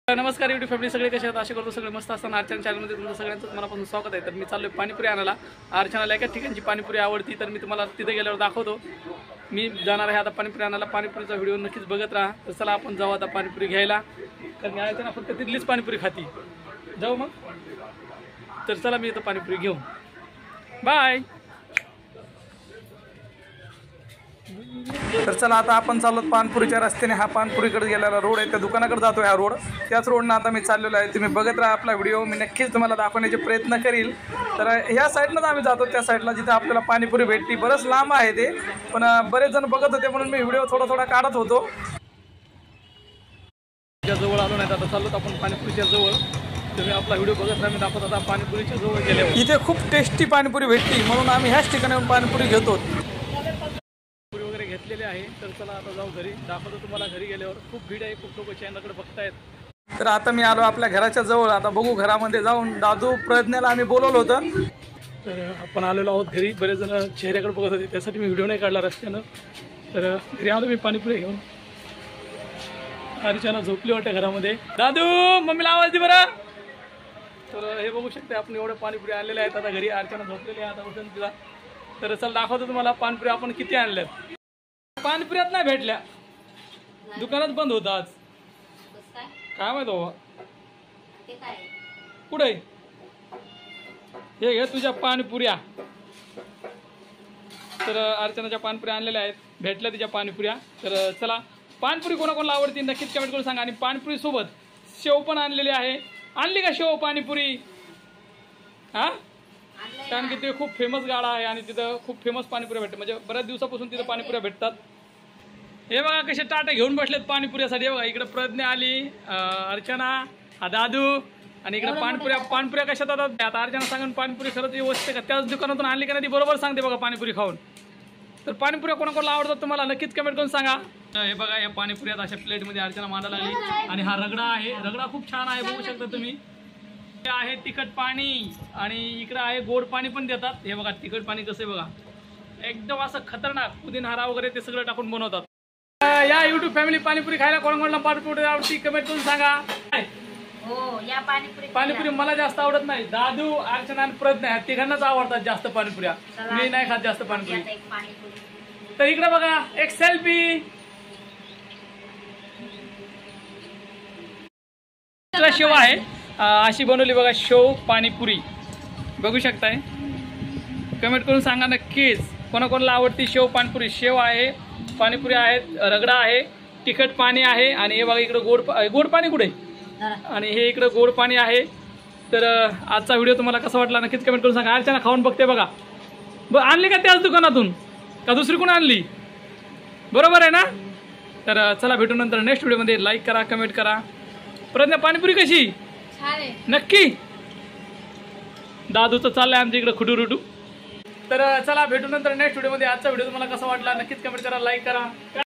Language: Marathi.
नमस्कार यूट्यूब फॅमिली, सगळे कसे आहेत? आशा करतो सगळे मस्त असताना अर्चना चॅनलमध्ये तुमचं सगळ्यांचं मनापासून स्वागत आहे. तर मी चाललोय पाणीपुरी आणायला. अर्चनाला एका ठिकाणची पाणीपुरी आवडती, तर मी तुम्हाला तिथे गेल्यावर दाखवतो. मी जाणार आहे आता पाणीपुरी आणायला. पाणीपुरीचा व्हिडिओ नक्कीच बघत राहा. तर चला आपण जाऊ आता पाणीपुरी घ्यायला, कारण अर्चना फक्त तिथलीच पाणीपुरी खाती. जाऊ मग. तर चला मी इथं पाणीपुरी घेऊ. बाय. तर चला आता आपण चाललो पानपुरीच्या रस्त्याने. हा पानपुरीकडे गेलेला रोड आहे, त्या दुकानाकडे जातो हा रोड. त्याच रोडनं आता मी चाललेलो आहे. तुम्ही बघत राहा आपला व्हिडिओ. मी नक्कीच तुम्हाला दाखवण्याचे प्रयत्न करील. तर ह्या साईडनंच आम्ही जातो, त्या साईडला जिथे आपल्याला पाणीपुरी भेटते. बरंच लांब आहे ते, पण बरेच जण बघत होते म्हणून मी व्हिडिओ थोडा काढत होतो. जवळ आलो नाही, आता चाललो आपण पाणीपुरीच्या जवळ. तुम्ही आपला व्हिडिओ बघत राहा. मी दाखवत आता पाणीपुरीच्या जवळ गेल्यावर इथे खूप टेस्टी पाणीपुरी भेटते, म्हणून आम्ही ह्याच ठिकाणाहून पाणीपुरी घेतो. घेतलेले आहे. तर चला आता जाऊ घरी. दाखवतो तुम्हाला घरी गेल्यावर. खूप भीड आहे, खूप लोक चॅनलकडे बघतायत. तर आता मी आलो आपल्या घराच्या जवळ. आता बघू घरामध्ये जाऊन. दादू प्रज्ञाला आम्ही बोलवलं होतं. तर आपण आलेलो आहोत घरी. बरेच जण चेहऱ्याकडे बघत होते, त्यासाठी मी व्हिडिओ नाही काढला रस्त्यानं. तर घरी आलो मी पाणीपुरी घेऊन. अर्चना झोपली वाटते घरामध्ये. दादू, मम्मीला आवाज दे बरं. तर हे बघू शकते आपण एवढे पाणीपुरी आणलेले आहेत. आता घरी अर्चना झोपलेली आहे, आता उठून तिला. तर चल दाखवतो तुम्हाला पाणीपुरी आपण किती आणल्यात. पाणीपुऱ्यात नाही भेटल्या, दुकानात बंद होतं आज. काय माहित बाबा कुठे. हे घे तुझ्या पाणीपुऱ्या. तर अर्चनाच्या पाणीपुऱ्या आणलेल्या आहेत, भेटल्या तिच्या पाणीपुऱ्या. तर चला, पाणीपुरी कोणाकोणाला आवडते नक्कीच कमेंट करून सांगा. आणि पाणीपुरी सोबत शेव पण आणलेली आहे. आणली का शेव पाणीपुरी? हा, कारण की ते खूप फेमस गाडा आहे आणि तिथं खूप फेमस पाणीपुऱ्या भेटते. म्हणजे बऱ्याच दिवसापासून तिथं पाणीपुऱ्या भेटतात. हे बघा कसे टाटे घेऊन बसलेत पाणीपुऱ्यासाठी. हे बघा, इकडे प्रज्ञा आली, अर्चना, हा दादू, आणि इकडे पाणीपुऱ्या कशात येतात. आता अर्चना सांगून पाणीपुरी खरंच व्यवस्थित का त्याच दुकानातून आणली का नाही ती बरोबर सांगते बघा पाणीपुरी खाऊन. तर पाणीपुऱ्या कोणाकोणाला आवडतात तुम्हाला नक्कीच कमेंट करून सांगा. हे बघा, या पाणीपुऱ्यात अशा प्लेटमध्ये अर्चना मांडायला लागली. आणि हा रगडा आहे. रगडा खूप छान आहे, बघू शकता तुम्ही. हे आहे तिखट पाणी, आणि इकडे आहे गोड पाणी पण देतात. हे बघा तिखट पाणी कसं आहे बघा, एकदम असं खतरनाक. पुदिना वगैरे ते सगळं टाकून बनवतात. या युट्यूब फॅमिली पाणीपुरी खायला कोणाकोणाला पाणीपुरी आवडती कमेंट करून सांगा. हो, या पाणीपुरी मला जास्त आवडत नाही. दादू, अर्चना आणि प्रज्ञा ह्या तिघांनाच आवडतात जास्त पाणीपुऱ्या. मी नाही खात जास्त पाणीपुरी. तर इकडे बघा एक सेल्फी. शेव आहे, अशी बनवली बघा शेव पाणीपुरी, बघू शकताय. कमेंट करून सांगा नक्कीच कोणाकोणाला आवडती शेव पाणीपुरी. शेव आहे, पाणीपुरी आहेत, रगडा आहे, तिखट पाणी आहे, आणि हे बघा इकडे गोड पाणी कुठे, आणि हे इकडे गोड पाणी आहे. तर आजचा व्हिडिओ तुम्हाला कसा वाटला नक्कीच कमेंट करून सांगा. अर्चना खाऊन बघते बघा. आणली का त्याच दुकानातून का दुसरी कोण आणली? बरोबर आहे ना. तर चला, भेटू नंतर नेक्स्ट व्हिडिओमध्ये. लाईक करा, कमेंट करा. प्रज्ञा, पाणीपुरी कशी? नक्की. दादूचं चाललंय आमच्या इकडे खुटूरुटू. तर चला, भेटू नंतर नेक्स्ट व्हिडिओमध्ये. आजचा व्हिडिओ तुम्हाला कसा वाटला नक्कीच कमेंट करा, लाईक करा.